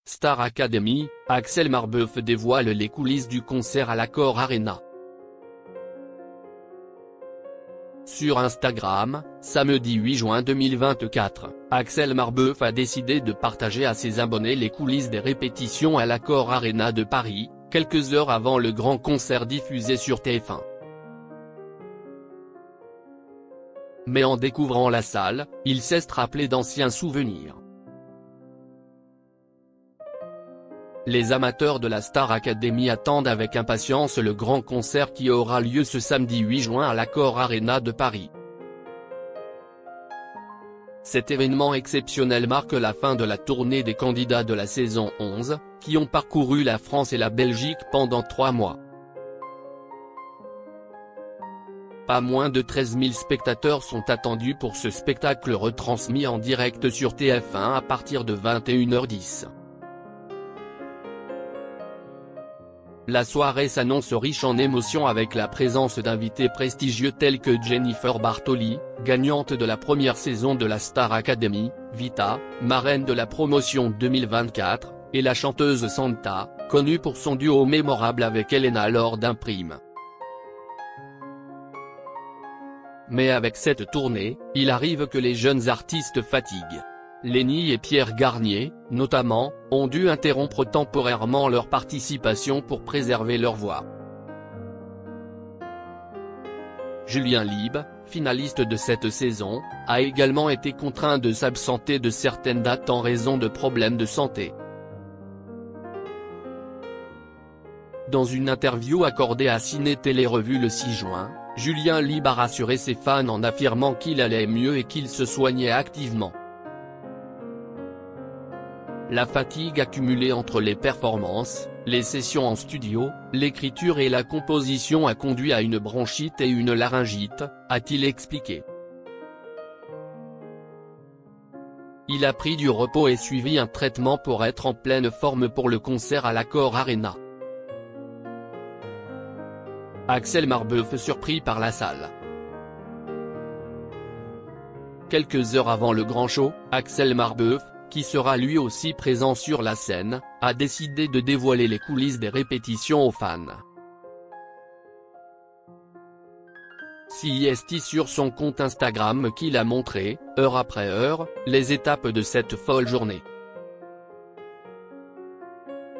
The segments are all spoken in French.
Star Academy, Axel Marbeuf dévoile les coulisses du concert à l'Accor Arena. Sur Instagram, samedi 8 juin 2024, Axel Marbeuf a décidé de partager à ses abonnés les coulisses des répétitions à l'Accor Arena de Paris, quelques heures avant le grand concert diffusé sur TF1. Mais en découvrant la salle, il s'est rappelé d'anciens souvenirs. Les amateurs de la Star Academy attendent avec impatience le grand concert qui aura lieu ce samedi 8 juin à l'Accor Arena de Paris. Cet événement exceptionnel marque la fin de la tournée des candidats de la saison 11, qui ont parcouru la France et la Belgique pendant 3 mois. Pas moins de 13 000 spectateurs sont attendus pour ce spectacle retransmis en direct sur TF1 à partir de 21h10. La soirée s'annonce riche en émotions avec la présence d'invités prestigieux tels que Jennifer Bartoli, gagnante de la première saison de la Star Academy, Vita, marraine de la promotion 2024, et la chanteuse Santa, connue pour son duo mémorable avec Elena lors d'un prime. Mais avec cette tournée, il arrive que les jeunes artistes fatiguent. Lenny et Pierre Garnier, notamment, ont dû interrompre temporairement leur participation pour préserver leur voix. Julien Lieb, finaliste de cette saison, a également été contraint de s'absenter de certaines dates en raison de problèmes de santé. Dans une interview accordée à Ciné Télé Revue le 6 juin, Julien Lieb a rassuré ses fans en affirmant qu'il allait mieux et qu'il se soignait activement. La fatigue accumulée entre les performances, les sessions en studio, l'écriture et la composition a conduit à une bronchite et une laryngite, a-t-il expliqué. Il a pris du repos et suivi un traitement pour être en pleine forme pour le concert à l'Accor Arena. Axel Marbeuf surpris par la salle. Quelques heures avant le grand show, Axel Marbeuf, qui sera lui aussi présent sur la scène, a décidé de dévoiler les coulisses des répétitions aux fans. CIST sur son compte Instagram qu'il a montré, heure après heure, les étapes de cette folle journée.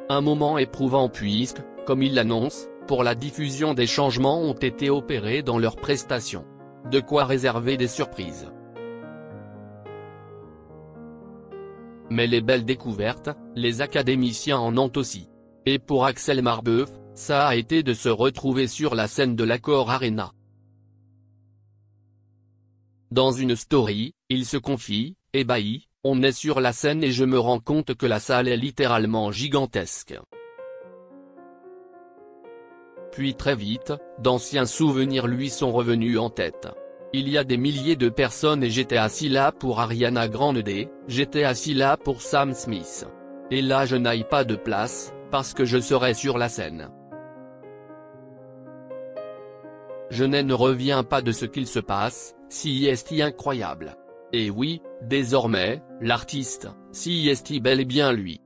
Un moment éprouvant puisque, comme il l'annonce, pour la diffusion des changements ont été opérés dans leurs prestations. De quoi réserver des surprises. Mais les belles découvertes, les académiciens en ont aussi. Et pour Axel Marbeuf, ça a été de se retrouver sur la scène de l'Accor Arena. Dans une story, il se confie, ébahi, on est sur la scène et je me rends compte que la salle est littéralement gigantesque. Puis très vite, d'anciens souvenirs lui sont revenus en tête. Il y a des milliers de personnes et j'étais assis là pour Ariana Grande, j'étais assis là pour Sam Smith. Et là je n'aille pas de place, parce que je serai sur la scène. Je ne reviens pas de ce qu'il se passe, CIST incroyable. Et oui, désormais, l'artiste, CIST bel et bien lui.